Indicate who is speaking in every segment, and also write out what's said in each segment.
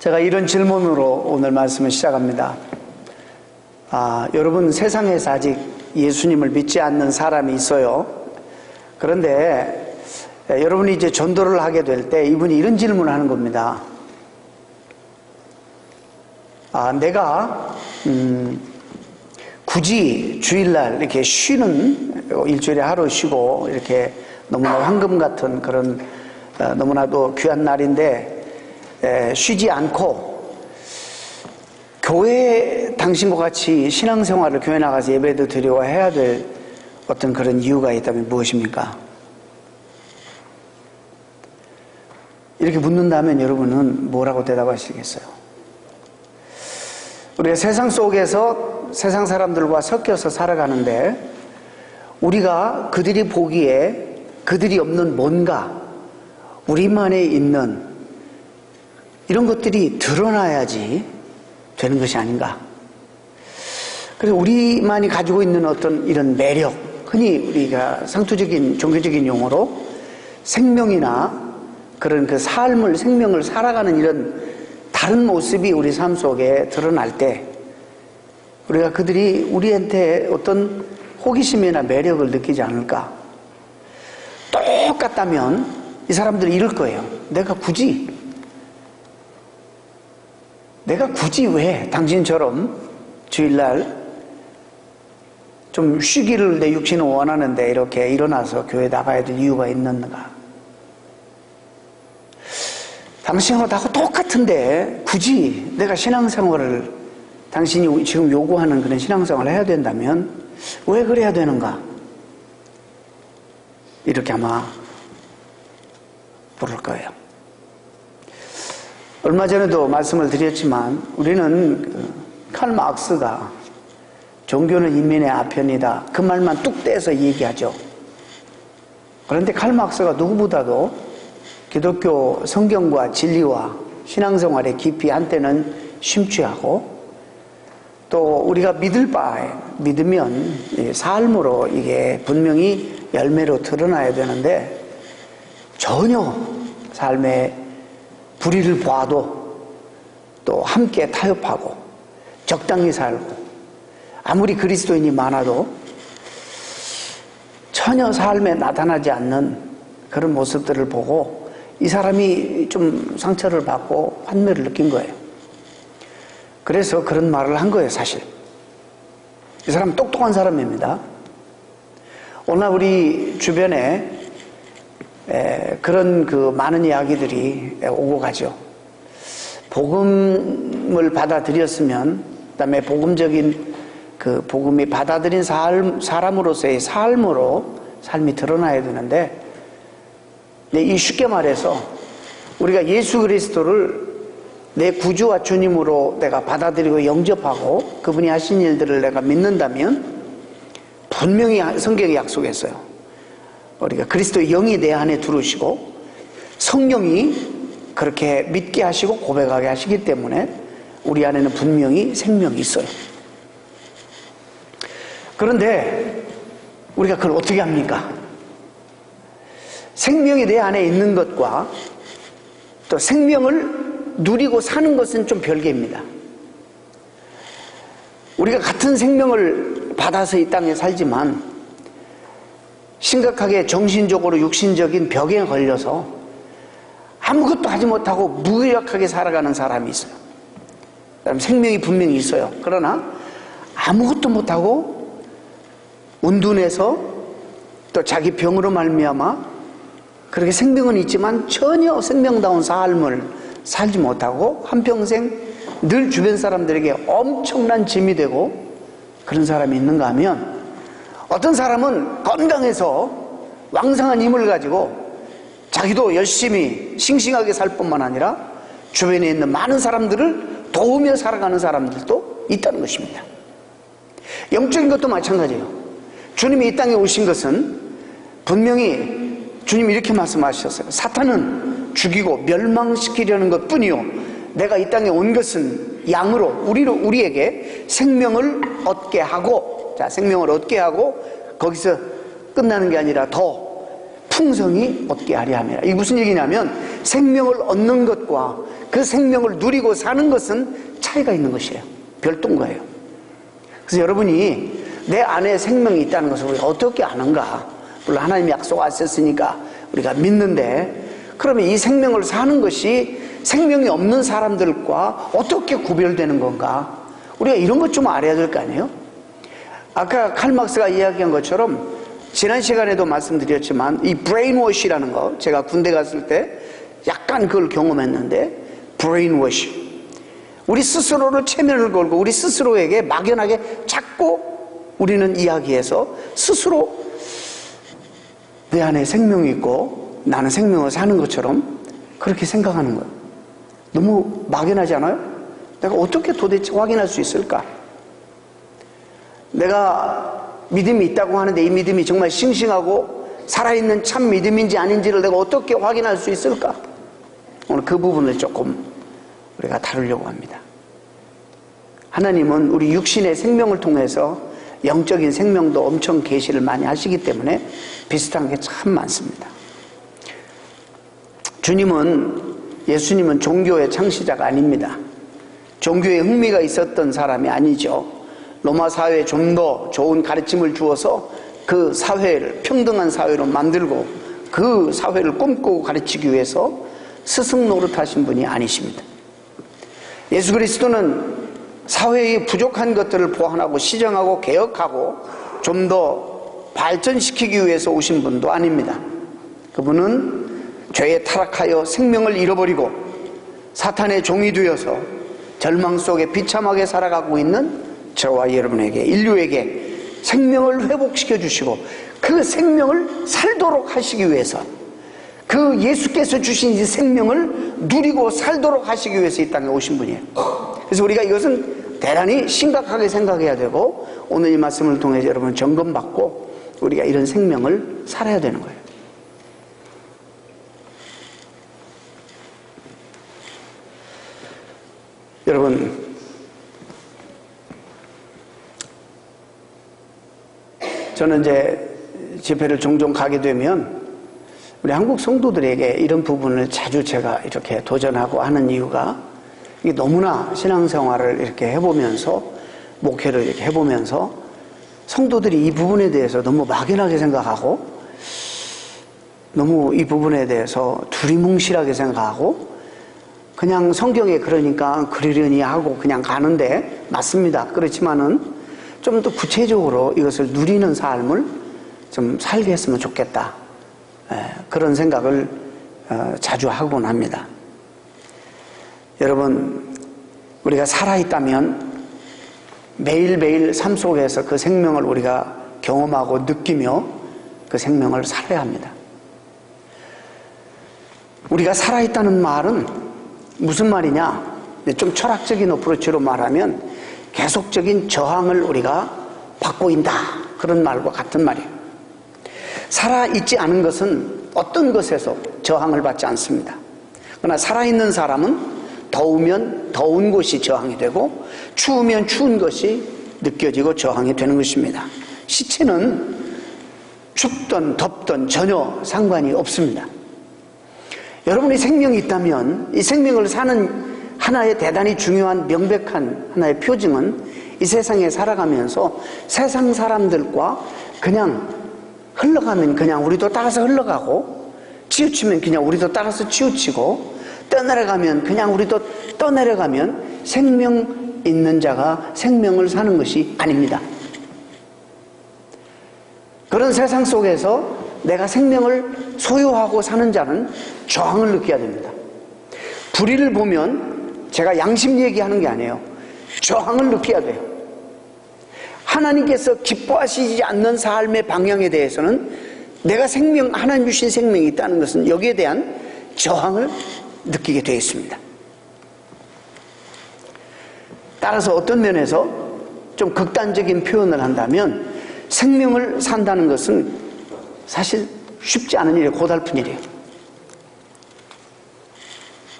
Speaker 1: 제가 이런 질문으로 오늘 말씀을 시작합니다. 여러분, 세상에서 아직 예수님을 믿지 않는 사람이 있어요. 그런데 여러분이 이제 전도를 하게 될 때 이분이 이런 질문을 하는 겁니다. 내가 굳이 주일날 이렇게 쉬는, 일주일에 하루 쉬고 이렇게 너무나 황금 같은 그런 너무나도 귀한 날인데 쉬지 않고 교회 당신과 같이 신앙생활을 교회 나가서 예배도 드리고 해야 될 어떤 그런 이유가 있다면 무엇입니까? 이렇게 묻는다면 여러분은 뭐라고 대답하시겠어요? 우리가 세상 속에서 세상 사람들과 섞여서 살아가는데 우리가 그들이 보기에 그들이 없는 뭔가 우리만에 있는 이런 것들이 드러나야지 되는 것이 아닌가. 그래서 우리만이 가지고 있는 어떤 이런 매력, 흔히 우리가 상투적인 종교적인 용어로 생명이나 그런 그 삶을, 생명을 살아가는 이런 다른 모습이 우리 삶 속에 드러날 때 우리가 그들이 우리한테 어떤 호기심이나 매력을 느끼지 않을까. 똑같다면 이 사람들이 이럴 거예요. 내가 굳이 왜 당신처럼 주일날 좀 쉬기를 내 육신은 원하는데 이렇게 일어나서 교회 나가야 될 이유가 있는가? 당신하고 똑같은데 굳이 내가 신앙생활을 당신이 지금 요구하는 그런 신앙생활을 해야 된다면 왜 그래야 되는가? 이렇게 아마 부를 거예요. 얼마 전에도 말씀을 드렸지만 우리는 칼 마르크스가 종교는 인민의 아편이다 그 말만 뚝 떼서 얘기하죠. 그런데 칼 마르크스가 누구보다도 기독교 성경과 진리와 신앙생활에 깊이 한때는 심취하고 또 우리가 믿을 바에 믿으면 삶으로 이게 분명히 열매로 드러나야 되는데 전혀 삶의 불의를 봐도 또 함께 타협하고 적당히 살고 아무리 그리스도인이 많아도 전혀 삶에 나타나지 않는 그런 모습들을 보고 이 사람이 좀 상처를 받고 환멸을 느낀 거예요. 그래서 그런 말을 한 거예요. 사실 이 사람 똑똑한 사람입니다. 오늘 우리 주변에 그런 그 많은 이야기들이 오고 가죠. 복음을 받아들였으면 그다음에 복음적인 그 복음이 받아들인 사람으로서의 삶으로 삶이 드러나야 되는데 이 쉽게 말해서 우리가 예수 그리스도를 내 구주와 주님으로 내가 받아들이고 영접하고 그분이 하신 일들을 내가 믿는다면 분명히 성경이 약속했어요. 우리가 그리스도의 영이 내 안에 들어오시고 성령이 그렇게 믿게 하시고 고백하게 하시기 때문에 우리 안에는 분명히 생명이 있어요. 그런데 우리가 그걸 어떻게 합니까? 생명이 내 안에 있는 것과 또 생명을 누리고 사는 것은 좀 별개입니다. 우리가 같은 생명을 받아서 이 땅에 살지만 심각하게 정신적으로 육신적인 벽에 걸려서 아무것도 하지 못하고 무기력하게 살아가는 사람이 있어요. 생명이 분명히 있어요. 그러나 아무것도 못하고 온둔해서 또 자기 병으로 말미암아 그렇게 생명은 있지만 전혀 생명다운 삶을 살지 못하고 한평생 늘 주변 사람들에게 엄청난 짐이 되고 그런 사람이 있는가 하면 어떤 사람은 건강해서 왕성한 힘을 가지고 자기도 열심히 싱싱하게 살 뿐만 아니라 주변에 있는 많은 사람들을 도우며 살아가는 사람들도 있다는 것입니다. 영적인 것도 마찬가지예요. 주님이 이 땅에 오신 것은 분명히 주님이 이렇게 말씀하셨어요. 사탄은 죽이고 멸망시키려는 것 뿐이요 내가 이 땅에 온 것은 양으로 우리에게 생명을 얻게 하고, 자, 생명을 얻게 하고 거기서 끝나는 게 아니라 더 풍성히 얻게 하려 함이라. 이게 무슨 얘기냐면 생명을 얻는 것과 그 생명을 누리고 사는 것은 차이가 있는 것이에요. 별도인 거예요. 그래서 여러분이 내 안에 생명이 있다는 것을 우리가 어떻게 아는가? 물론 하나님이 약속하셨으니까 우리가 믿는데, 그러면 이 생명을 사는 것이 생명이 없는 사람들과 어떻게 구별되는 건가? 우리가 이런 것 좀 알아야 될 거 아니에요? 아까 칼 막스가 이야기한 것처럼 지난 시간에도 말씀드렸지만 이 브레인워시라는 거, 제가 군대 갔을 때 약간 그걸 경험했는데, 브레인워시, 우리 스스로를 체면을 걸고 우리 스스로에게 막연하게 자꾸 우리는 이야기해서 스스로 내 안에 생명이 있고 나는 생명을 사는 것처럼 그렇게 생각하는 거예요. 너무 막연하지 않아요? 내가 어떻게 도대체 확인할 수 있을까? 내가 믿음이 있다고 하는데 이 믿음이 정말 싱싱하고 살아있는 참 믿음인지 아닌지를 내가 어떻게 확인할 수 있을까? 오늘 그 부분을 조금 우리가 다루려고 합니다. 하나님은 우리 육신의 생명을 통해서 영적인 생명도 엄청 계시를 많이 하시기 때문에 비슷한 게 참 많습니다. 예수님은 종교의 창시자가 아닙니다. 종교에 흥미가 있었던 사람이 아니죠. 로마 사회에 좀 더 좋은 가르침을 주어서 그 사회를 평등한 사회로 만들고 그 사회를 꿈꾸고 가르치기 위해서 스승 노릇하신 분이 아니십니다. 예수 그리스도는 사회의 부족한 것들을 보완하고 시정하고 개혁하고 좀 더 발전시키기 위해서 오신 분도 아닙니다. 그분은 죄에 타락하여 생명을 잃어버리고 사탄의 종이 되어서 절망 속에 비참하게 살아가고 있는 저와 여러분에게, 인류에게 생명을 회복시켜 주시고 그 생명을 살도록 하시기 위해서, 그 예수께서 주신 이 생명을 누리고 살도록 하시기 위해서 이 땅에 오신 분이에요. 그래서 우리가 이것은 대단히 심각하게 생각해야 되고, 오늘 이 말씀을 통해 여러분 점검받고 우리가 이런 생명을 살아야 되는 거예요. 여러분, 저는 이제 집회를 종종 가게 되면 우리 한국 성도들에게 이런 부분을 자주 제가 이렇게 도전하고 하는 이유가, 이게 너무나 신앙생활을 이렇게 해보면서, 목회를 이렇게 해보면서 성도들이 이 부분에 대해서 너무 막연하게 생각하고 너무 이 부분에 대해서 두리뭉실하게 생각하고 그냥 성경에 그러니까 그러려니 하고 그냥 가는데, 맞습니다. 그렇지만은 좀 더 구체적으로 이것을 누리는 삶을 좀 살게 했으면 좋겠다, 그런 생각을 자주 하곤 합니다. 여러분, 우리가 살아있다면 매일매일 삶 속에서 그 생명을 우리가 경험하고 느끼며 그 생명을 살아야 합니다. 우리가 살아있다는 말은 무슨 말이냐? 좀 철학적인 어프로치로 말하면 계속적인 저항을 우리가 받고 있다, 그런 말과 같은 말이에요. 살아있지 않은 것은 어떤 것에서 저항을 받지 않습니다. 그러나 살아있는 사람은 더우면 더운 곳이 저항이 되고 추우면 추운 것이 느껴지고 저항이 되는 것입니다. 시체는 춥든 덥든 전혀 상관이 없습니다. 여러분이 생명이 있다면 이 생명을 사는 하나의 대단히 중요한 명백한 하나의 표징은, 이 세상에 살아가면서 세상 사람들과 그냥 흘러가면 그냥 우리도 따라서 흘러가고, 치우치면 그냥 우리도 따라서 치우치고, 떠내려가면 그냥 우리도 떠내려가면 생명 있는 자가 생명을 사는 것이 아닙니다. 그런 세상 속에서 내가 생명을 소유하고 사는 자는 저항을 느껴야 됩니다. 불의를 보면 제가 양심 얘기하는 게 아니에요. 저항을 느껴야 돼요. 하나님께서 기뻐하시지 않는 삶의 방향에 대해서는 내가 하나님 주신 생명이 있다는 것은 여기에 대한 저항을 느끼게 되어 있습니다. 따라서 어떤 면에서 좀 극단적인 표현을 한다면 생명을 산다는 것은 사실 쉽지 않은 일이에요. 고달픈 일이에요.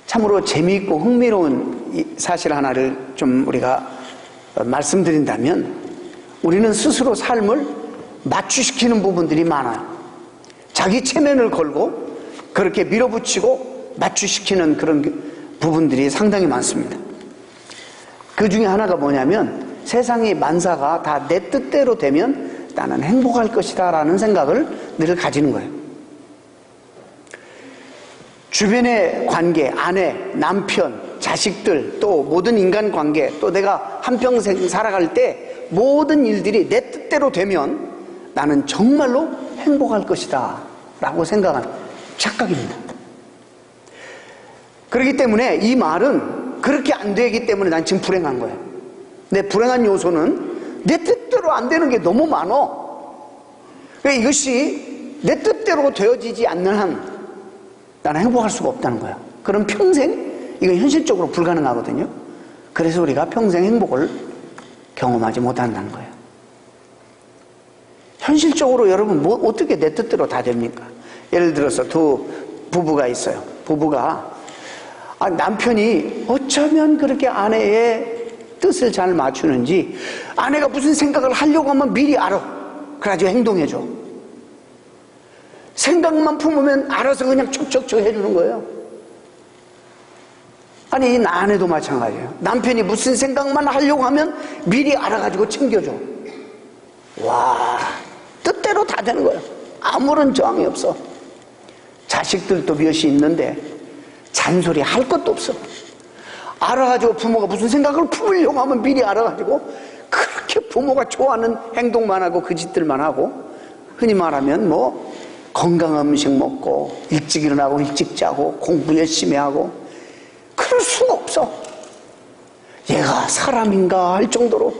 Speaker 1: 참으로 재미있고 흥미로운 사실 하나를 좀 우리가 말씀드린다면, 우리는 스스로 삶을 맞추시키는 부분들이 많아요. 자기 체면을 걸고 그렇게 밀어붙이고 맞추시키는 그런 부분들이 상당히 많습니다. 그 중에 하나가 뭐냐면 세상의 만사가 다 내 뜻대로 되면 나는 행복할 것이다 라는 생각을 늘 가지는 거예요. 주변의 관계, 아내, 남편, 자식들, 또 모든 인간관계, 또 내가 한평생 살아갈 때 모든 일들이 내 뜻대로 되면 나는 정말로 행복할 것이다 라고 생각한 착각입니다. 그렇기 때문에 이 말은 그렇게 안 되기 때문에 난 지금 불행한 거예요. 내 불행한 요소는 내 뜻대로 안 되는 게 너무 많어. 그러니까 이것이 내 뜻대로 되어지지 않는 한 나는 행복할 수가 없다는 거예요. 그럼 평생 이건 현실적으로 불가능하거든요. 그래서 우리가 평생 행복을 경험하지 못한다는 거예요. 현실적으로 여러분 어떻게 내 뜻대로 다 됩니까? 예를 들어서 두 부부가 있어요. 부부가 남편이 어쩌면 그렇게 아내의 뜻을 잘 맞추는지 아내가 무슨 생각을 하려고 하면 미리 알아. 그래가지고 행동해줘. 생각만 품으면 알아서 그냥 척척척 해주는 거예요. 아니 이 아내도 마찬가지예요. 남편이 무슨 생각만 하려고 하면 미리 알아가지고 챙겨줘. 와, 뜻대로 다 되는 거예요. 아무런 저항이 없어. 자식들도 몇이 있는데 잔소리 할 것도 없어. 알아가지고 부모가 무슨 생각을 품으려고 하면 미리 알아가지고 그렇게 부모가 좋아하는 행동만 하고 그 짓들만 하고, 흔히 말하면 뭐 건강한 음식 먹고 일찍 일어나고 일찍 자고 공부 열심히 하고, 그럴 수가 없어. 얘가 사람인가 할 정도로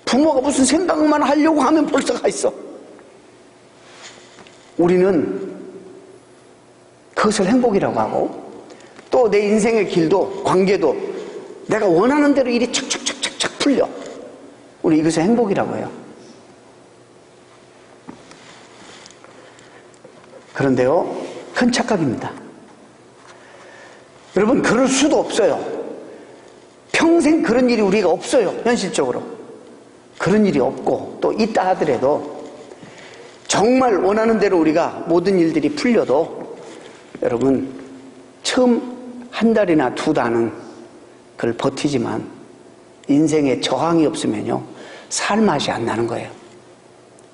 Speaker 1: 부모가 무슨 생각만 하려고 하면 벌써 가 있어. 우리는 그것을 행복이라고 하고, 또 내 인생의 길도 관계도 내가 원하는 대로 일이 착착착착착 풀려. 우리 이것을 행복이라고 해요. 그런데요, 큰 착각입니다. 여러분, 그럴 수도 없어요. 평생 그런 일이 우리가 없어요. 현실적으로 그런 일이 없고, 또 있다 하더라도 정말 원하는 대로 우리가 모든 일들이 풀려도 여러분, 처음 한 달이나 두 달은 그걸 버티지만 인생에 저항이 없으면요, 살 맛이 안 나는 거예요.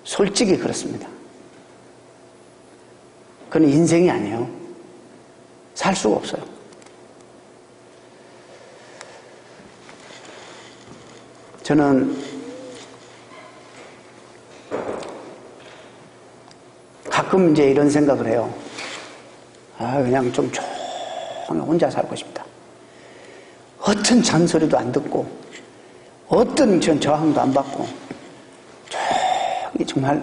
Speaker 1: 솔직히 그렇습니다. 그건 인생이 아니에요. 살 수가 없어요. 저는 가끔 이제 이런 생각을 해요. 그냥 좀 조용히 혼자 살고 싶다. 어떤 잔소리도 안 듣고, 어떤 저항도 안 받고, 저기 정말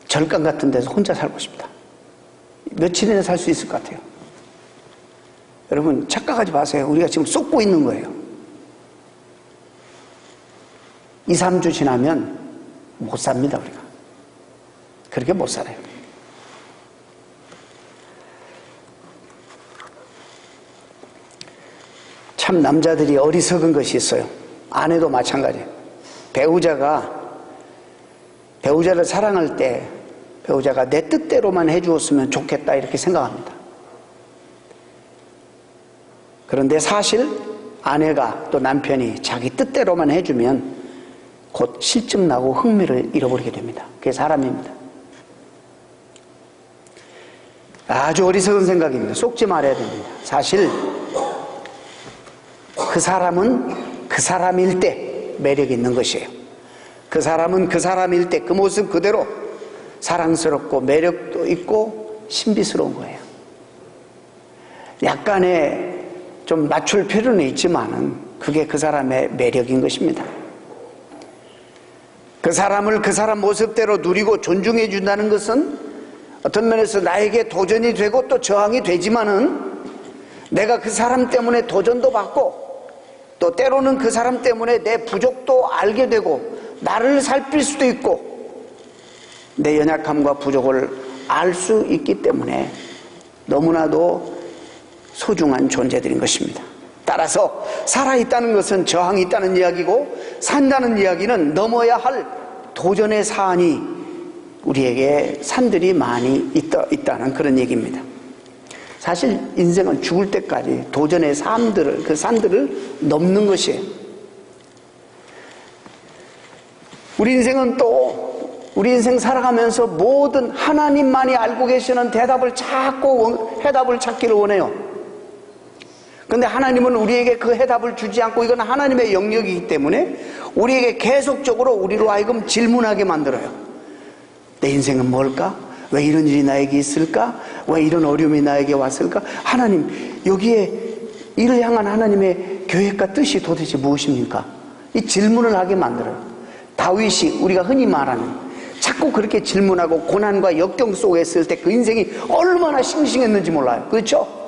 Speaker 1: 절간 같은 데서 혼자 살고 싶다. 며칠이나 살 수 있을 것 같아요. 여러분, 착각하지 마세요. 우리가 지금 쏟고 있는 거예요. 2, 3주 지나면 못 삽니다, 우리가. 그렇게 못 살아요. 참 남자들이 어리석은 것이 있어요. 아내도 마찬가지예요. 배우자를 사랑할 때 배우자가 내 뜻대로만 해주었으면 좋겠다 이렇게 생각합니다. 그런데 사실 아내가 또 남편이 자기 뜻대로만 해주면 곧 실증나고 흥미를 잃어버리게 됩니다. 그게 사람입니다. 아주 어리석은 생각입니다. 속지 말아야 됩니다. 사실 그 사람은 그 사람일 때 매력이 있는 것이에요. 그 사람은 그 사람일 때 그 모습 그대로 사랑스럽고 매력도 있고 신비스러운 거예요. 약간의 좀 낮출 필요는 있지만은 그게 그 사람의 매력인 것입니다. 그 사람을 그 사람 모습대로 누리고 존중해 준다는 것은 어떤 면에서 나에게 도전이 되고 또 저항이 되지만은 내가 그 사람 때문에 도전도 받고 또 때로는 그 사람 때문에 내 부족도 알게 되고 나를 살필 수도 있고 내 연약함과 부족을 알 수 있기 때문에 너무나도 소중한 존재들인 것입니다. 따라서 살아있다는 것은 저항이 있다는 이야기고 산다는 이야기는 넘어야 할 도전의 사안이 우리에게 산들이 많이 있다는 그런 얘기입니다. 사실 인생은 죽을 때까지 도전의 삶들을, 그 산들을 넘는 것이에요. 우리 인생은 또 우리 인생 살아가면서 모든 하나님만이 알고 계시는 대답을 찾고 해답을 찾기를 원해요. 그런데 하나님은 우리에게 그 해답을 주지 않고 이건 하나님의 영역이기 때문에 우리에게 계속적으로 우리로 하여금 질문하게 만들어요. 내 인생은 뭘까? 왜 이런 일이 나에게 있을까? 왜 이런 어려움이 나에게 왔을까? 하나님, 여기에 이를 향한 하나님의 계획과 뜻이 도대체 무엇입니까? 이 질문을 하게 만들어요. 다윗이 우리가 흔히 말하는 자꾸 그렇게 질문하고 고난과 역경 속에 있을 때 그 인생이 얼마나 싱싱했는지 몰라요. 그렇죠?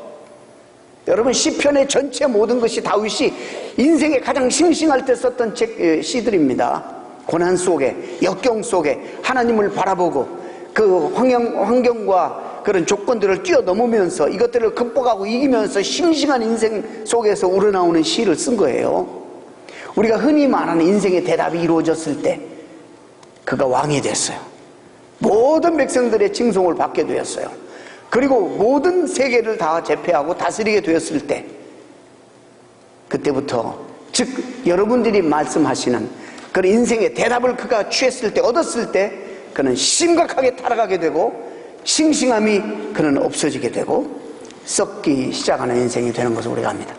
Speaker 1: 여러분, 시편의 전체 모든 것이 다윗이 인생에 가장 싱싱할 때 썼던 시들입니다. 고난 속에, 역경 속에 하나님을 바라보고 그 환경과 그런 조건들을 뛰어넘으면서 이것들을 극복하고 이기면서 싱싱한 인생 속에서 우러나오는 시를 쓴 거예요. 우리가 흔히 말하는 인생의 대답이 이루어졌을 때 그가 왕이 됐어요. 모든 백성들의 칭송을 받게 되었어요. 그리고 모든 세계를 다 제패하고 다스리게 되었을 때, 그때부터 즉 여러분들이 말씀하시는 그런 인생의 대답을 그가 취했을 때, 얻었을 때 그는 심각하게 타락하게 되고 싱싱함이 그는 없어지게 되고 썩기 시작하는 인생이 되는 것을 우리가 압니다.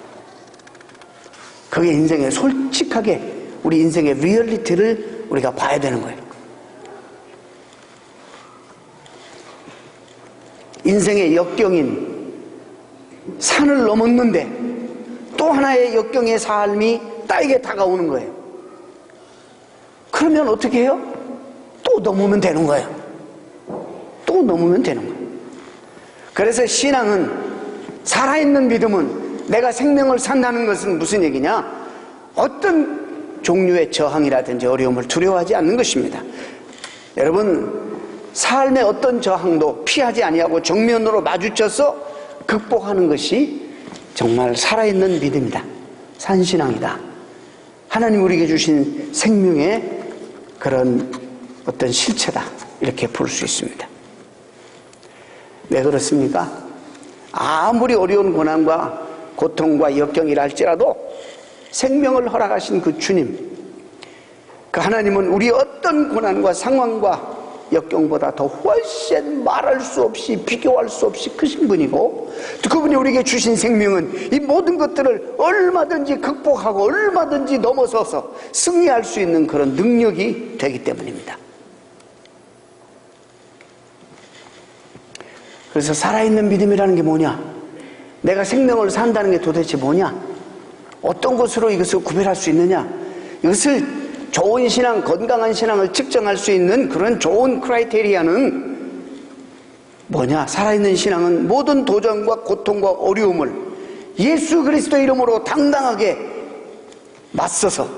Speaker 1: 그게 인생의 솔직하게 우리 인생의 리얼리티를 우리가 봐야 되는 거예요. 인생의 역경인 산을 넘었는데 또 하나의 역경의 삶이 나에게 다가오는 거예요. 그러면 어떻게 해요? 또 넘으면 되는 거예요. 또 넘으면 되는 거예요. 그래서 신앙은, 살아있는 믿음은, 내가 생명을 산다는 것은 무슨 얘기냐? 어떤 종류의 저항이라든지 어려움을 두려워하지 않는 것입니다. 여러분, 삶의 어떤 저항도 피하지 아니하고 정면으로 마주쳐서 극복하는 것이 정말 살아있는 믿음이다. 산신앙이다. 하나님 우리에게 주신 생명의 그런 어떤 실체다. 이렇게 볼 수 있습니다. 왜 그렇습니까? 아무리 어려운 고난과 고통과 역경이라 할지라도 생명을 허락하신 그 주님, 그 하나님은 우리 어떤 고난과 상황과 역경보다 더 훨씬 말할 수 없이 비교할 수 없이 크신 분이고, 또 그분이 우리에게 주신 생명은 이 모든 것들을 얼마든지 극복하고 얼마든지 넘어서서 승리할 수 있는 그런 능력이 되기 때문입니다. 그래서 살아있는 믿음이라는 게 뭐냐? 내가 생명을 산다는 게 도대체 뭐냐? 어떤 것으로 이것을 구별할 수 있느냐? 이것을 좋은 신앙, 건강한 신앙을 측정할 수 있는 그런 좋은 크라이테리아는 뭐냐? 살아있는 신앙은 모든 도전과 고통과 어려움을 예수 그리스도 이름으로 당당하게 맞서서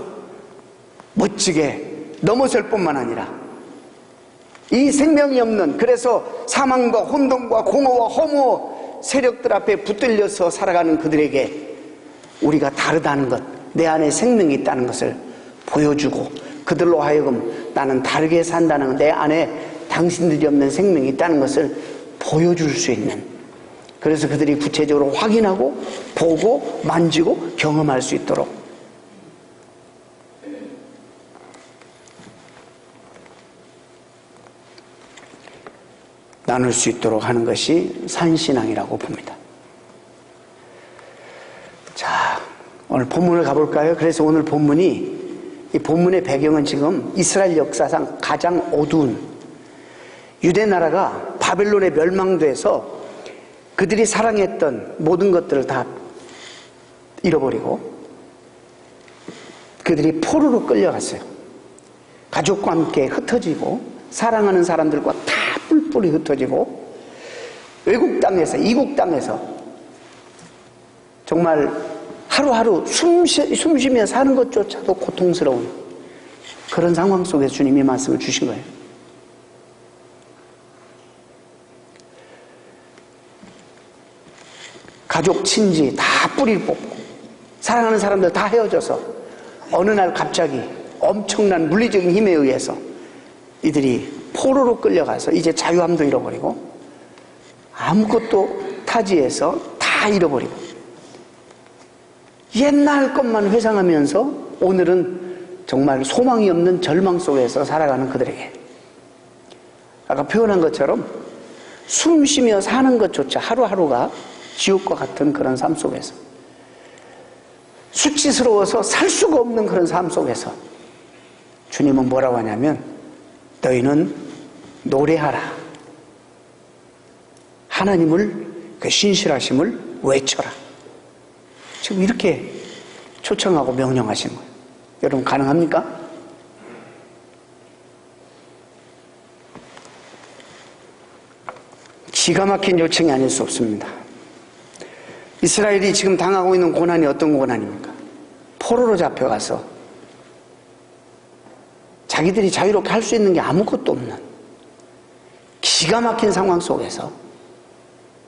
Speaker 1: 멋지게 넘어설 뿐만 아니라 이 생명이 없는, 그래서 사망과 혼돈과 공허와 허무 세력들 앞에 붙들려서 살아가는 그들에게 우리가 다르다는 것, 내 안에 생명이 있다는 것을 보여주고, 그들로 하여금 나는 다르게 산다는, 내 안에 당신들이 없는 생명이 있다는 것을 보여줄 수 있는, 그래서 그들이 구체적으로 확인하고 보고 만지고 경험할 수 있도록 나눌 수 있도록 하는 것이 산신앙이라고 봅니다. 자, 오늘 본문을 가볼까요? 그래서 오늘 본문이, 이 본문의 배경은 지금 이스라엘 역사상 가장 어두운, 유대 나라가 바벨론에 멸망돼서 그들이 사랑했던 모든 것들을 다 잃어버리고 그들이 포로로 끌려갔어요. 가족과 함께 흩어지고 사랑하는 사람들과 다 뿔뿔이 흩어지고 외국 땅에서, 이국 땅에서 정말 하루하루 숨쉬며 사는 것조차도 고통스러운 그런 상황 속에 주님이 말씀을 주신 거예요. 가족, 친지 다 뿌리를 뽑고 사랑하는 사람들 다 헤어져서 어느 날 갑자기 엄청난 물리적인 힘에 의해서 이들이 포로로 끌려가서 이제 자유함도 잃어버리고 아무것도 타지에서 다 잃어버리고 옛날 것만 회상하면서 오늘은 정말 소망이 없는 절망 속에서 살아가는 그들에게 아까 표현한 것처럼 숨 쉬며 사는 것조차 하루하루가 지옥과 같은 그런 삶 속에서 수치스러워서 살 수가 없는 그런 삶 속에서 주님은 뭐라고 하냐면 너희는 노래하라. 하나님을 그 신실하심을 외쳐라. 지금 이렇게 초청하고 명령하시는 거예요. 여러분 가능합니까? 기가 막힌 요청이 아닐 수 없습니다. 이스라엘이 지금 당하고 있는 고난이 어떤 고난입니까? 포로로 잡혀가서 자기들이 자유롭게 할 수 있는 게 아무것도 없는 기가 막힌 상황 속에서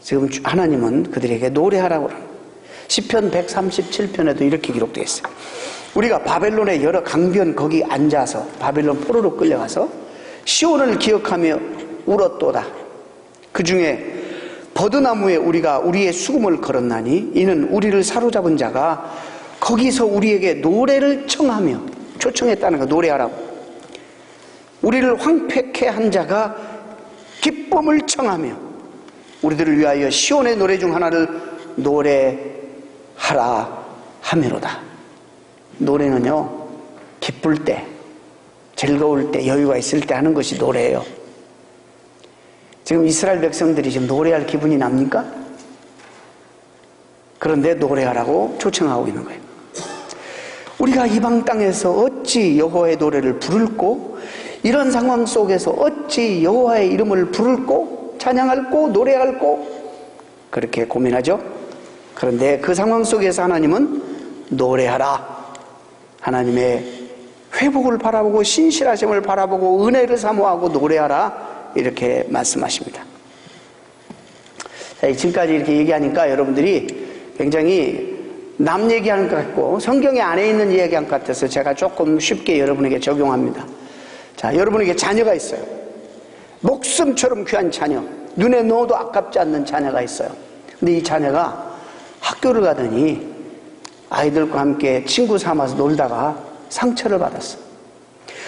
Speaker 1: 지금 하나님은 그들에게 노래하라고 그러는 거예요. 시편 137편에도 이렇게 기록되어 있어요. 우리가 바벨론의 여러 강변 거기 앉아서 바벨론 포로로 끌려가서 시온을 기억하며 울었도다. 그 중에 버드나무에 우리가 우리의 수금을 걸었나니 이는 우리를 사로잡은 자가 거기서 우리에게 노래를 청하며 초청했다는 거. 노래하라고. 우리를 황폐케 한 자가 기쁨을 청하며 우리들을 위하여 시온의 노래 중 하나를 노래하라 하미로다. 노래는요 기쁠 때, 즐거울 때, 여유가 있을 때 하는 것이 노래예요. 지금 이스라엘 백성들이 지금 노래할 기분이 납니까? 그런데 노래하라고 초청하고 있는 거예요. 우리가 이방 땅에서 어찌 여호와의 노래를 부를꼬? 이런 상황 속에서 어찌 여호와의 이름을 부를꼬? 찬양할꼬? 노래할꼬? 그렇게 고민하죠. 그런데 그 상황 속에서 하나님은 노래하라. 하나님의 회복을 바라보고 신실하심을 바라보고 은혜를 사모하고 노래하라. 이렇게 말씀하십니다. 자, 지금까지 이렇게 얘기하니까 여러분들이 굉장히 남 얘기하는 것 같고 성경에 안에 있는 얘기하는 것 같아서 제가 조금 쉽게 여러분에게 적용합니다. 자, 여러분에게 자녀가 있어요. 목숨처럼 귀한 자녀, 눈에 넣어도 아깝지 않는 자녀가 있어요. 근데 이 자녀가 학교를 가더니 아이들과 함께 친구 삼아서 놀다가 상처를 받았어.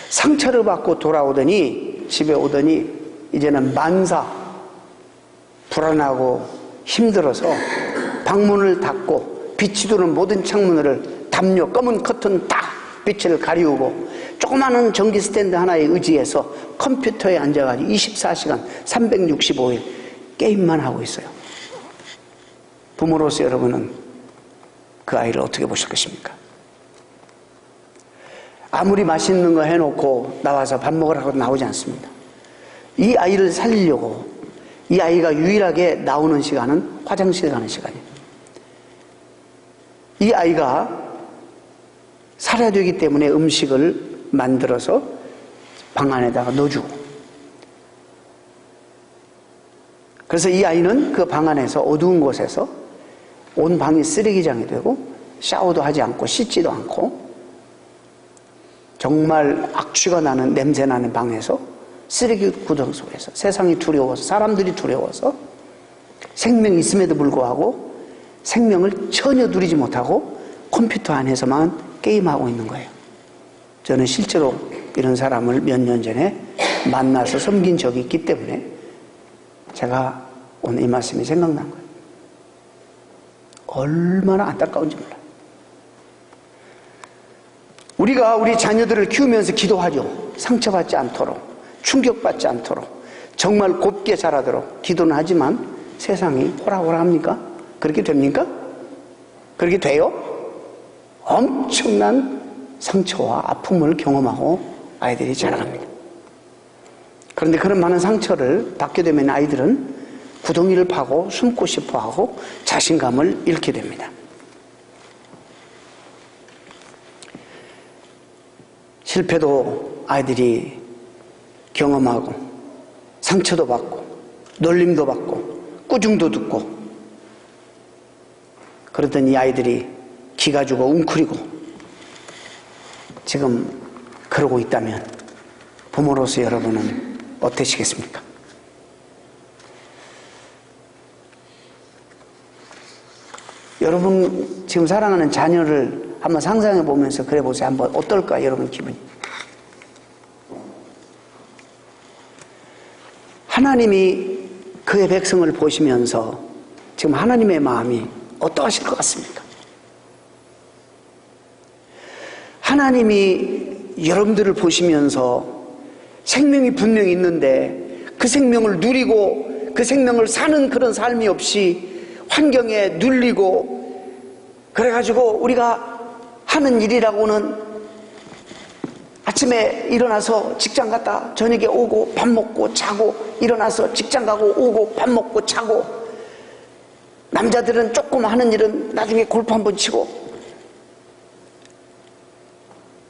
Speaker 1: 상처를 받고 돌아오더니 집에 오더니 이제는 만사 불안하고 힘들어서 방문을 닫고 빛이 도는 모든 창문을 담요 검은 커튼 딱 빛을 가리우고 조그마한 전기 스탠드 하나에 의지해서 컴퓨터에 앉아가지고 24시간 365일 게임만 하고 있어요. 부모로서 여러분은 그 아이를 어떻게 보실 것입니까? 아무리 맛있는 거 해놓고 나와서 밥 먹으라고 나오지 않습니다. 이 아이를 살리려고 이 아이가 유일하게 나오는 시간은 화장실 가는 시간이에요. 이 아이가 살아야 되기 때문에 음식을 만들어서 방 안에다가 넣어주고, 그래서 이 아이는 그 방 안에서 어두운 곳에서 온 방이 쓰레기장이 되고 샤워도 하지 않고 씻지도 않고 정말 악취가 나는 냄새 나는 방에서 쓰레기 구덩 속에서 세상이 두려워서 사람들이 두려워서 생명이 있음에도 불구하고 생명을 전혀 누리지 못하고 컴퓨터 안에서만 게임하고 있는 거예요. 저는 실제로 이런 사람을 몇 년 전에 만나서 섬긴 적이 있기 때문에 제가 오늘 이 말씀이 생각난 거예요. 얼마나 안타까운지 몰라요. 우리가 우리 자녀들을 키우면서 기도하죠. 상처받지 않도록, 충격받지 않도록, 정말 곱게 자라도록 기도는 하지만 세상이 호락호락합니까? 그렇게 됩니까? 그렇게 돼요? 엄청난 상처와 아픔을 경험하고 아이들이 자라갑니다. 그런데 그런 많은 상처를 받게 되면 아이들은 구덩이를 파고 숨고 싶어하고 자신감을 잃게 됩니다. 실패도 아이들이 경험하고 상처도 받고 놀림도 받고 꾸중도 듣고 그러던 이 아이들이 기가 죽어 웅크리고 지금 그러고 있다면 부모로서 여러분은 어떠시겠습니까? 여러분 지금 사랑하는 자녀를 한번 상상해 보면서 그래 보세요. 한번 어떨까 여러분 기분이. 하나님이 그의 백성을 보시면서 지금 하나님의 마음이 어떠하실 것 같습니까? 하나님이 여러분들을 보시면서 생명이 분명히 있는데 그 생명을 누리고 그 생명을 사는 그런 삶이 없이 환경에 눌리고 그래가지고 우리가 하는 일이라고는 아침에 일어나서 직장 갔다 저녁에 오고 밥 먹고 자고 일어나서 직장 가고 오고 밥 먹고 자고 남자들은 조금 하는 일은 나중에 골프 한번 치고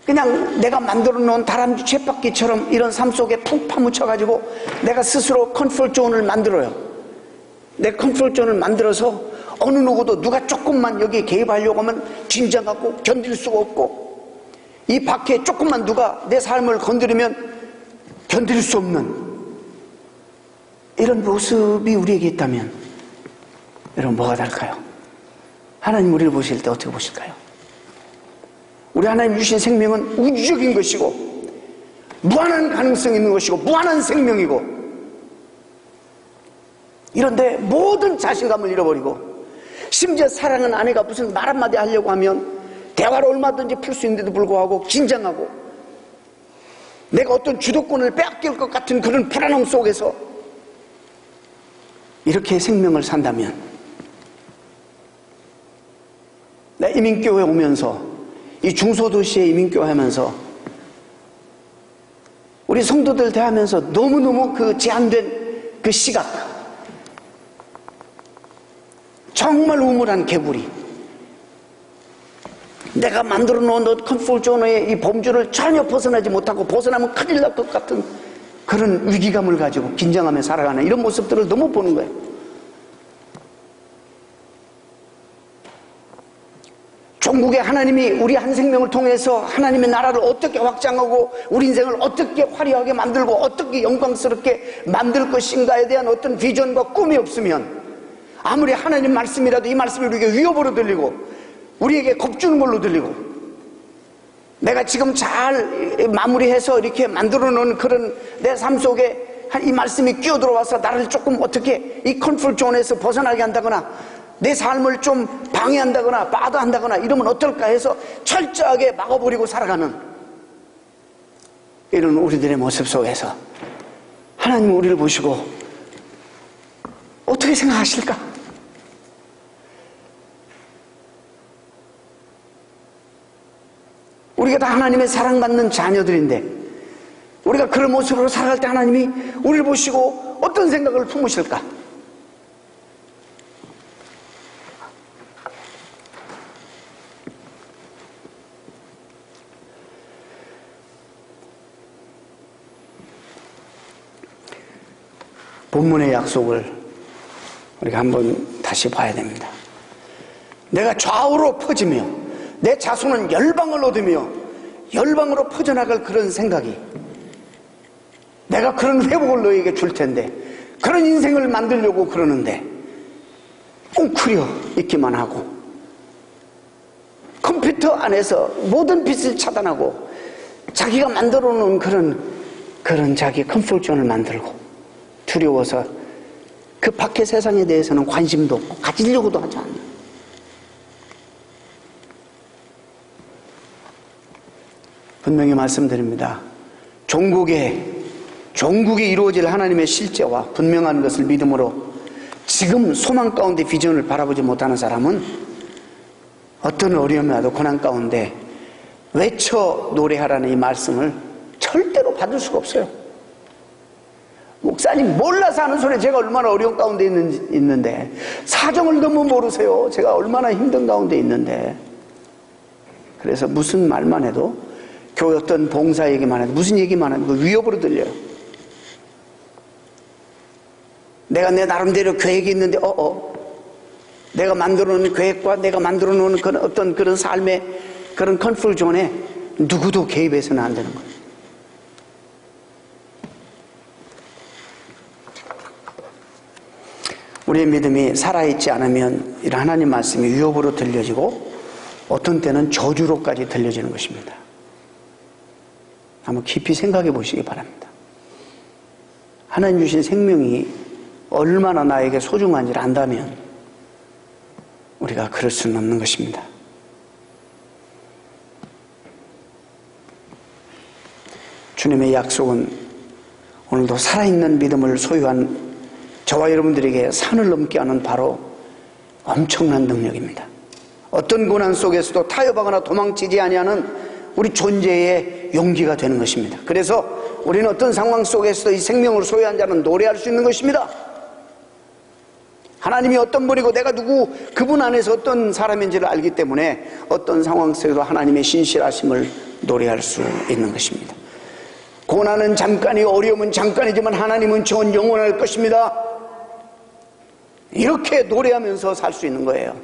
Speaker 1: 그냥 내가 만들어 놓은 다람쥐 쳇바퀴처럼 이런 삶 속에 푹 파묻혀가지고 내가 스스로 컴포트 존을 만들어요. 내 컴포트 존을 만들어서 어느 누구도 누가 조금만 여기에 개입하려고 하면 긴장하고 견딜 수가 없고 이 밖에 조금만 누가 내 삶을 건드리면 견딜 수 없는 이런 모습이 우리에게 있다면 여러분 뭐가 다를까요? 하나님 우리를 보실 때 어떻게 보실까요? 우리 하나님 주신 생명은 우주적인 것이고 무한한 가능성이 있는 것이고 무한한 생명이고 이런데 모든 자신감을 잃어버리고 심지어 사랑하는 아내가 무슨 말 한마디 하려고 하면 대화를 얼마든지 풀 수 있는데도 불구하고 긴장하고 내가 어떤 주도권을 빼앗길 것 같은 그런 불안함 속에서 이렇게 생명을 산다면 나 이민교회 오면서 이 중소도시에 이민교회 하면서 우리 성도들 대하면서 너무너무 그 제한된 그 시각 정말 우물한 개구리 내가 만들어 놓은 컴포트 존의 이 범주를 전혀 벗어나지 못하고 벗어나면 큰일 날 것 같은 그런 위기감을 가지고 긴장하며 살아가는 이런 모습들을 너무 보는 거예요. 종국의 하나님이 우리 한 생명을 통해서 하나님의 나라를 어떻게 확장하고 우리 인생을 어떻게 화려하게 만들고 어떻게 영광스럽게 만들 것인가에 대한 어떤 비전과 꿈이 없으면 아무리 하나님 말씀이라도 이 말씀이 우리에게 위협으로 들리고 우리에게 겁주는 걸로 들리고 내가 지금 잘 마무리해서 이렇게 만들어 놓은 그런 내 삶 속에 이 말씀이 끼어들어와서 나를 조금 어떻게 이 컴포트 존에서 벗어나게 한다거나 내 삶을 좀 방해한다거나 빠도한다거나 이러면 어떨까 해서 철저하게 막아버리고 살아가는 이런 우리들의 모습 속에서 하나님은 우리를 보시고 어떻게 생각하실까? 우리가 다 하나님의 사랑받는 자녀들인데 우리가 그런 모습으로 살아갈 때 하나님이 우리를 보시고 어떤 생각을 품으실까? 본문의 약속을 우리가 한번 다시 봐야 됩니다. 내가 좌우로 퍼지며 내 자손은 열방을 얻으며 열방으로 퍼져나갈 그런 생각이 내가 그런 회복을 너에게 줄 텐데 그런 인생을 만들려고 그러는데 웅크려 있기만 하고 컴퓨터 안에서 모든 빛을 차단하고 자기가 만들어 놓은 그런 자기 컴포트 존을 만들고 두려워서 그 밖의 세상에 대해서는 관심도 없고 가지려고도 하지 않는 분명히 말씀드립니다. 종국에 이루어질 하나님의 실제와 분명한 것을 믿음으로 지금 소망 가운데 비전을 바라보지 못하는 사람은 어떤 어려움이라도 고난 가운데 외쳐 노래하라는 이 말씀을 절대로 받을 수가 없어요. 목사님 몰라서 하는 소리 제가 얼마나 어려운 가운데 있는데 사정을 너무 모르세요. 제가 얼마나 힘든 가운데 있는데 그래서 무슨 말만 해도 교회 어떤 봉사 얘기만 해도 무슨 얘기만 해도 위협으로 들려요. 내가 내 나름대로 계획이 있는데 내가 만들어 놓은 계획과 내가 만들어 놓은 어떤 그런 삶의 그런 컴포트 존에 누구도 개입해서는 안 되는 거예요. 우리의 믿음이 살아있지 않으면 이런 하나님 말씀이 위협으로 들려지고 어떤 때는 저주로까지 들려지는 것입니다. 한번 깊이 생각해 보시기 바랍니다. 하나님 주신 생명이 얼마나 나에게 소중한지를 안다면 우리가 그럴 수는 없는 것입니다. 주님의 약속은 오늘도 살아있는 믿음을 소유한 저와 여러분들에게 산을 넘게 하는 바로 엄청난 능력입니다. 어떤 고난 속에서도 타협하거나 도망치지 아니하는 우리 존재의 용기가 되는 것입니다. 그래서 우리는 어떤 상황 속에서도 이 생명을 소유한 자는 노래할 수 있는 것입니다. 하나님이 어떤 분이고 내가 누구 그분 안에서 어떤 사람인지를 알기 때문에 어떤 상황 속에도 하나님의 신실하심을 노래할 수 있는 것입니다. 고난은 잠깐이고 어려움은 잠깐이지만 하나님은 전 영원할 것입니다. 이렇게 노래하면서 살 수 있는 거예요.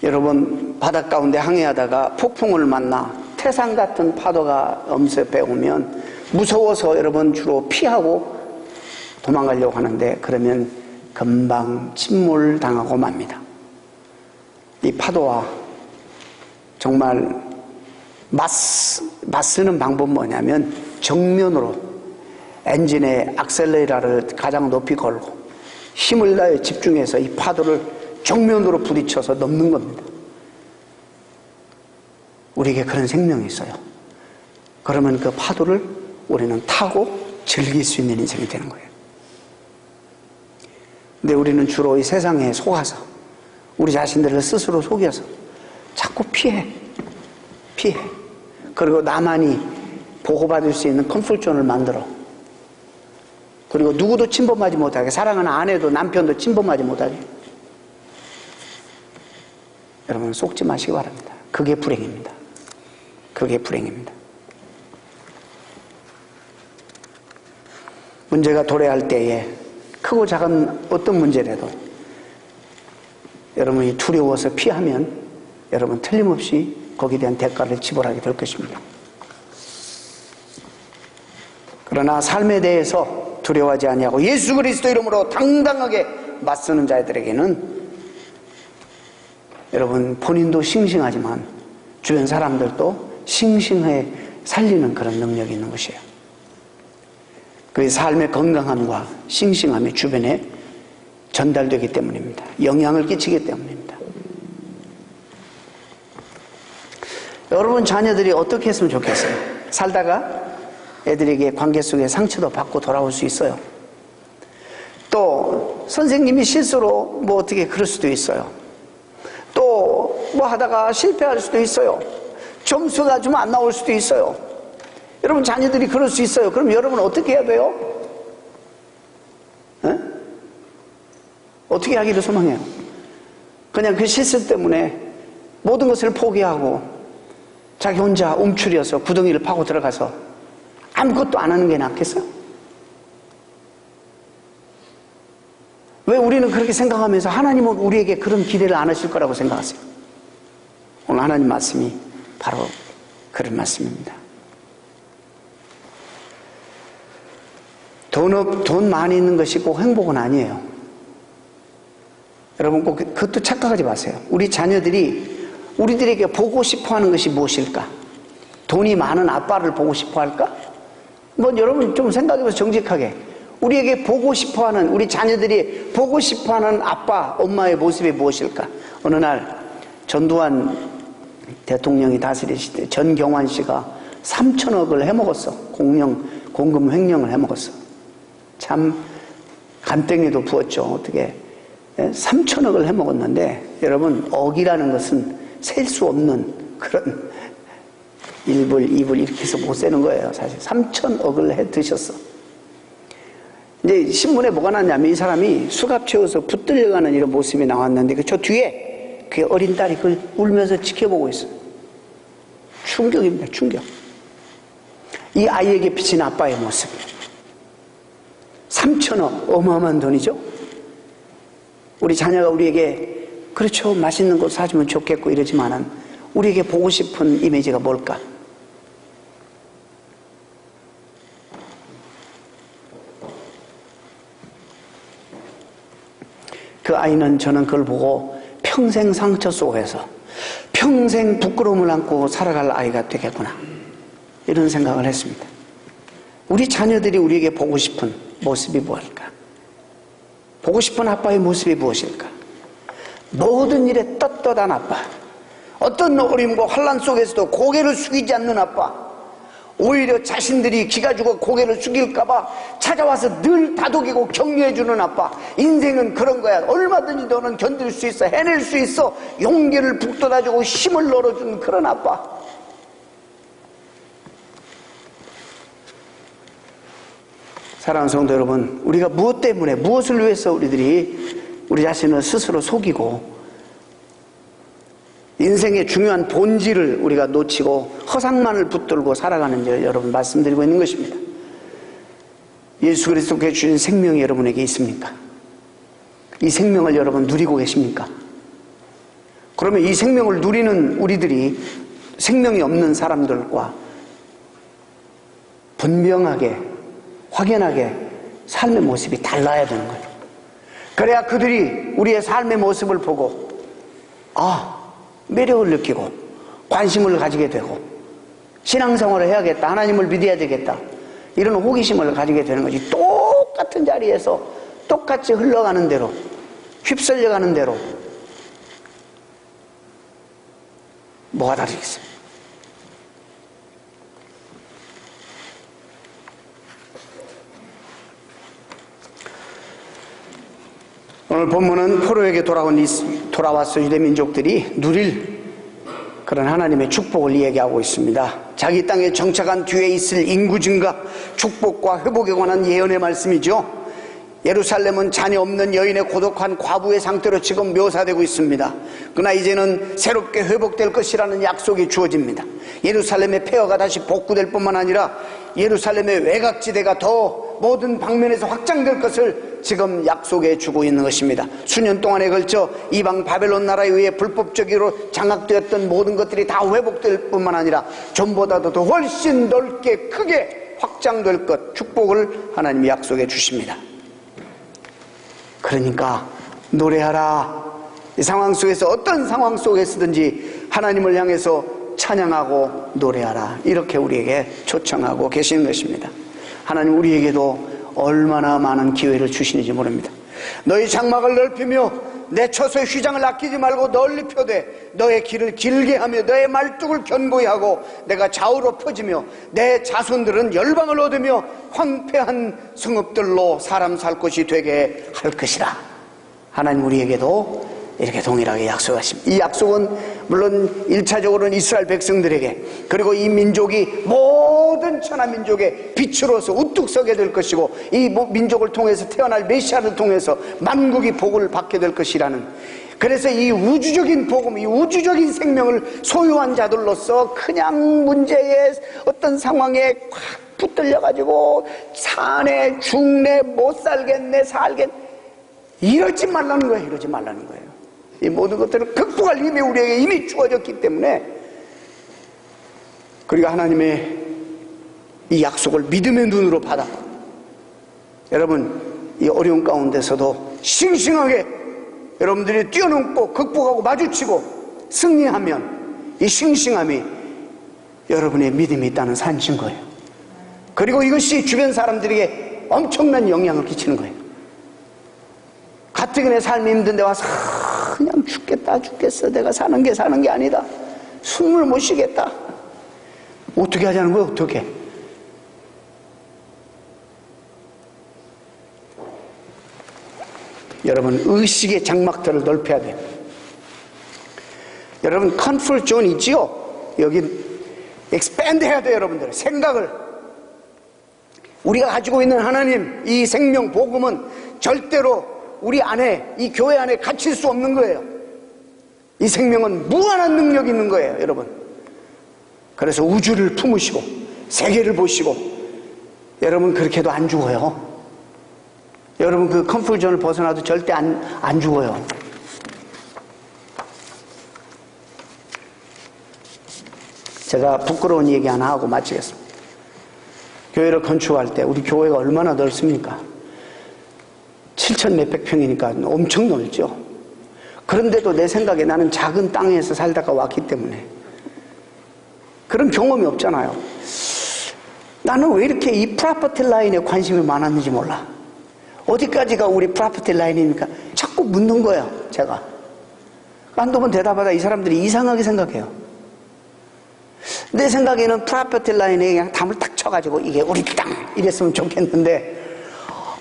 Speaker 1: 여러분, 바닷가운데 항해하다가 폭풍을 만나 태산 같은 파도가 엄습해 오면 무서워서 여러분 주로 피하고 도망가려고 하는데 그러면 금방 침몰당하고 맙니다. 이 파도와 정말 맞서는 방법은 뭐냐면 정면으로 엔진의 악셀레라를 가장 높이 걸고 힘을 다해 집중해서 이 파도를 정면으로 부딪혀서 넘는 겁니다. 우리에게 그런 생명이 있어요. 그러면 그 파도를 우리는 타고 즐길 수 있는 인생이 되는 거예요. 근데 우리는 주로 이 세상에 속아서 우리 자신들을 스스로 속여서 자꾸 피해. 그리고 나만이 보호받을 수 있는 컴포트존을 만들어. 그리고 누구도 침범하지 못하게, 사랑하는 아내도 남편도 침범하지 못하게. 여러분, 속지 마시기 바랍니다. 그게 불행입니다. 그게 불행입니다. 문제가 도래할 때에 크고 작은 어떤 문제라도 여러분이 두려워서 피하면 여러분 틀림없이 거기에 대한 대가를 지불하게 될 것입니다. 그러나 삶에 대해서 두려워하지 아니하고 예수 그리스도 이름으로 당당하게 맞서는 자들에게는 여러분 본인도 싱싱하지만 주변 사람들도 싱싱해 살리는 그런 능력이 있는 것이에요. 그 삶의 건강함과 싱싱함이 주변에 전달되기 때문입니다. 영향을 끼치기 때문입니다. 여러분 자녀들이 어떻게 했으면 좋겠어요? 살다가 애들에게 관계 속에 상처도 받고 돌아올 수 있어요. 또 선생님이 실수로 뭐 어떻게 그럴 수도 있어요. 또 뭐 하다가 실패할 수도 있어요. 점수가 좀 안 나올 수도 있어요. 여러분 자녀들이 그럴 수 있어요. 그럼 여러분은 어떻게 해야 돼요? 에? 어떻게 하기를 소망해요? 그냥 그 실수 때문에 모든 것을 포기하고 자기 혼자 움츠려서 구덩이를 파고 들어가서 아무것도 안 하는 게 낫겠어요? 왜 우리는 그렇게 생각하면서 하나님은 우리에게 그런 기대를 안 하실 거라고 생각하세요? 오늘 하나님 말씀이 바로 그런 말씀입니다. 돈 많이 있는 것이 꼭 행복은 아니에요. 여러분 꼭 그것도 착각하지 마세요. 우리 자녀들이 우리들에게 보고 싶어 하는 것이 무엇일까? 돈이 많은 아빠를 보고 싶어 할까? 뭐 여러분 좀 생각해보세요. 정직하게. 우리에게 보고 싶어 하는, 우리 자녀들이 보고 싶어 하는 아빠, 엄마의 모습이 무엇일까? 어느 날 전두환 대통령이 다스리실 때 전경환 씨가 3천억을 해먹었어. 공금 횡령을 해먹었어. 참 간땡이도 부었죠. 어떻게 3천억을 해먹었는데 여러분 억이라는 것은 셀 수 없는 그런 1불, 2불 이렇게 해서 못 세는 거예요. 사실 3천억을 해 드셨어. 이제 신문에 뭐가 났냐면 이 사람이 수갑 채워서 붙들려가는 이런 모습이 나왔는데 저 뒤에 그 어린 딸이 그걸 울면서 지켜보고 있어요. 충격입니다. 충격. 이 아이에게 비친 아빠의 모습. 3천억 어마어마한 돈이죠. 우리 자녀가 우리에게 그렇죠 맛있는 거 사주면 좋겠고 이러지만은 우리에게 보고 싶은 이미지가 뭘까? 그 아이는 저는 그걸 보고 평생 상처 속에서 평생 부끄러움을 안고 살아갈 아이가 되겠구나, 이런 생각을 했습니다. 우리 자녀들이 우리에게 보고 싶은 모습이 무엇일까? 보고 싶은 아빠의 모습이 무엇일까? 모든 일에 떳떳한 아빠, 어떤 어려움과 환난 속에서도 고개를 숙이지 않는 아빠, 오히려 자신들이 기가 죽어 고개를 숙일까봐 찾아와서 늘 다독이고 격려해주는 아빠. 인생은 그런 거야. 얼마든지 너는 견딜 수 있어, 해낼 수 있어, 용기를 북돋아주고 힘을 넣어주는 그런 아빠. 사랑하는 성도 여러분, 우리가 무엇 때문에, 무엇을 위해서 우리 자신을 스스로 속이고 인생의 중요한 본질을 우리가 놓치고 허상만을 붙들고 살아가는지 여러분 말씀드리고 있는 것입니다. 예수 그리스도께 주신 생명이 여러분에게 있습니까? 이 생명을 여러분 누리고 계십니까? 그러면 이 생명을 누리는 우리들이 생명이 없는 사람들과 분명하게, 확연하게 삶의 모습이 달라야 되는 거예요. 그래야 그들이 우리의 삶의 모습을 보고 매력을 느끼고 관심을 가지게 되고 신앙생활을 해야겠다, 하나님을 믿어야 되겠다, 이런 호기심을 가지게 되는 거지. 똑같은 자리에서 똑같이 흘러가는 대로, 휩쓸려가는 대로 뭐가 다르겠어요? 오늘 본문은 포로에게 돌아와서 유대 민족들이 누릴 그런 하나님의 축복을 이야기하고 있습니다. 자기 땅에 정착한 뒤에 있을 인구 증가, 축복과 회복에 관한 예언의 말씀이죠. 예루살렘은 자녀 없는 여인의 고독한 과부의 상태로 지금 묘사되고 있습니다. 그러나 이제는 새롭게 회복될 것이라는 약속이 주어집니다. 예루살렘의 폐허가 다시 복구될 뿐만 아니라 예루살렘의 외곽지대가 더 모든 방면에서 확장될 것을 지금 약속해 주고 있는 것입니다. 수년 동안에 걸쳐 이방 바벨론 나라에 의해 불법적으로 장악되었던 모든 것들이 다 회복될 뿐만 아니라 전보다도 더 훨씬 넓게 크게 확장될 것, 축복을 하나님이 약속해 주십니다. 그러니까 노래하라. 이 상황 속에서, 어떤 상황 속에서든지 하나님을 향해서 찬양하고 노래하라, 이렇게 우리에게 초청하고 계시는 것입니다. 하나님 우리에게도 얼마나 많은 기회를 주시는지 모릅니다. 너희 장막을 넓히며 내 처소의 휘장을 아끼지 말고 널리 펴되 너의 길을 길게 하며 너의 말뚝을 견고히 하고 내가 좌우로 퍼지며 내 자손들은 열방을 얻으며 황폐한 성읍들로 사람 살 곳이 되게 할 것이라. 하나님 우리에게도 이렇게 동일하게 약속하십니다. 이 약속은 물론 1차적으로는 이스라엘 백성들에게, 그리고 이 민족이 모든 천하 민족의 빛으로서 우뚝 서게 될 것이고, 이 민족을 통해서 태어날 메시아를 통해서 만국이 복을 받게 될 것이라는, 그래서 이 우주적인 복음, 이 우주적인 생명을 소유한 자들로서 그냥 문제의 어떤 상황에 확 붙들려가지고 사내 죽내 못 살겠네 살겠네 이러지 말라는 거예요. 이러지 말라는 거예요. 이 모든 것들을 극복할 힘이 우리에게 이미 주어졌기 때문에, 그리고 하나님의 이 약속을 믿음의 눈으로 받아 여러분 이 어려운 가운데서도 싱싱하게 여러분들이 뛰어넘고 극복하고 마주치고 승리하면 이 싱싱함이 여러분의 믿음이 있다는 사실인 거예요. 그리고 이것이 주변 사람들에게 엄청난 영향을 끼치는 거예요. 가뜩이나 삶이 힘든데 와서 그냥 죽겠어, 내가 사는 게 아니다, 숨을 못 쉬겠다, 어떻게 하자는 거예요? 어떻게? 여러분 의식의 장막들을 넓혀야 돼요. 여러분 컨포트 존 있지요? 여기 expand 해야 돼요. 여러분들 생각을, 우리가 가지고 있는 하나님 이 생명 복음은 절대로 우리 안에, 이 교회 안에 갇힐 수 없는 거예요. 이 생명은 무한한 능력이 있는 거예요, 여러분. 그래서 우주를 품으시고 세계를 보시고, 여러분 그렇게 해도 안 죽어요. 여러분 그 컴포트 존을 벗어나도 절대 안 죽어요. 제가 부끄러운 얘기 하나 하고 마치겠습니다. 교회를 건축할 때 우리 교회가 얼마나 넓습니까? 7천 몇백 평이니까 엄청 넓죠. 그런데도 내 생각에 나는 작은 땅에서 살다가 왔기 때문에 그런 경험이 없잖아요. 나는 왜 이렇게 이 프로퍼티 라인에 관심이 많았는지 몰라. 어디까지가 우리 프로퍼티 라인입니까? 자꾸 묻는 거예요, 제가. 한두 번 대답하다 이 사람들이 이상하게 생각해요. 내 생각에는 프로퍼티 라인에 그냥 담을 탁 쳐가지고 이게 우리 땅! 이랬으면 좋겠는데,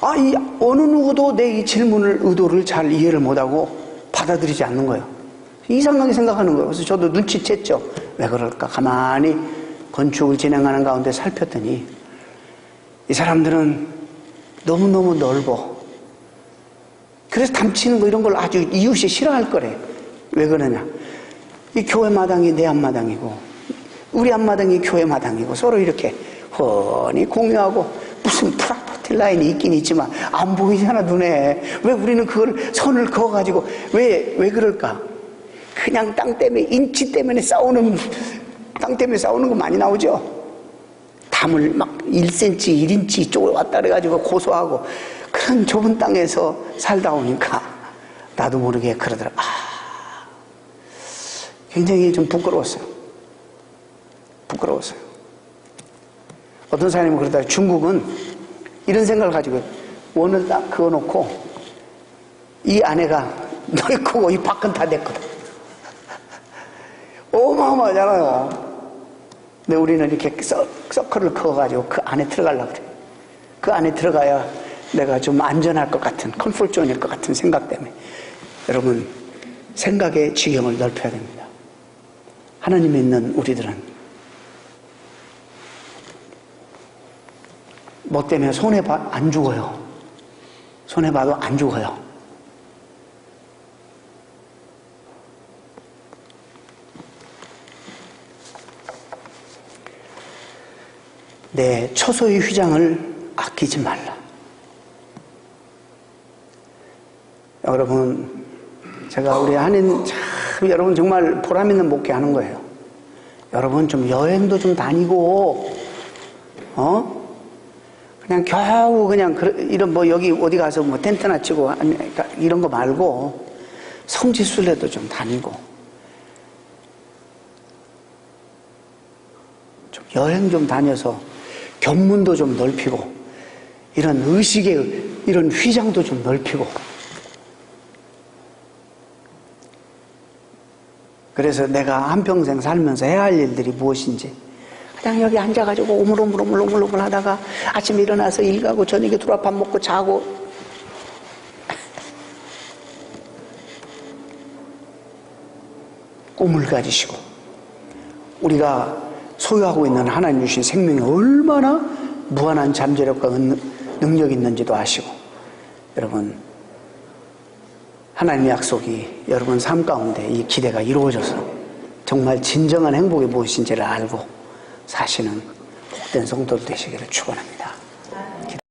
Speaker 1: 어느 누구도 내 이 질문을, 의도를 잘 이해를 못하고 받아들이지 않는 거예요. 이상하게 생각하는 거예요. 그래서 저도 눈치챘죠. 왜 그럴까? 가만히 건축을 진행하는 가운데 살폈더니 이 사람들은 너무너무 넓어. 그래서 담치는 거 이런 걸 아주 이웃이 싫어할 거래. 왜 그러냐? 이 교회 마당이 내 앞마당이고 우리 앞마당이 교회 마당이고 서로 이렇게 훤히 공유하고 무슨 프로퍼티 라인이 있긴 있지만 안 보이잖아 눈에. 왜 우리는 그걸 선을 그어가지고 왜 그럴까? 그냥 땅 때문에 인치 때문에 싸우는 땅 때문에 싸우는 거 많이 나오죠. 담을 막 1cm, 1인치 이쪽으로 왔다 그래가지고 고소하고 그런 좁은 땅에서 살다 오니까 나도 모르게 그러더라. 굉장히 좀 부끄러웠어요. 어떤 사람이 그러더라. 중국은 이런 생각을 가지고 원을 딱 그어놓고 이 안에가 널 크고 이 밖은 다 내 거다. 어마어마하잖아요. 근데 우리는 이렇게 서클을 그어가지고 그 안에 들어가려고 그래. 그 안에 들어가야 내가 좀 안전할 것 같은, 컴포트존일 것 같은 생각 때문에. 여러분, 생각의 지경을 넓혀야 됩니다. 하나님 믿는 우리들은 뭐 때문에 손해봐 안 죽어요. 손해봐도 안 죽어요. 내 처소의 휘장을 아끼지 말라. 여러분, 제가 우리 한인 참 여러분 정말 보람 있는 목회하는 거예요. 여러분 좀 여행도 좀 다니고 그냥 겨우 그냥 이런 뭐 여기 어디 가서 뭐 텐트나 치고 이런 거 말고 성지순례도 좀 다니고 좀 여행 좀 다녀서 견문도 좀 넓히고 이런 의식의 이런 휘장도 좀 넓히고. 그래서 내가 한평생 살면서 해야 할 일들이 무엇인지 그냥 여기 앉아가지고 오물오물 하다가 아침에 일어나서 일 가고 저녁에 들어와 밥 먹고 자고 꿈을 가지시고 우리가 소유하고 있는 하나님 주신 생명이 얼마나 무한한 잠재력과 능력이 있는지도 아시고 여러분 하나님의 약속이 여러분 삶 가운데 이 기대가 이루어져서 정말 진정한 행복이 무엇인지를 알고 사시는 복된 성도들 되시기를 축원합니다.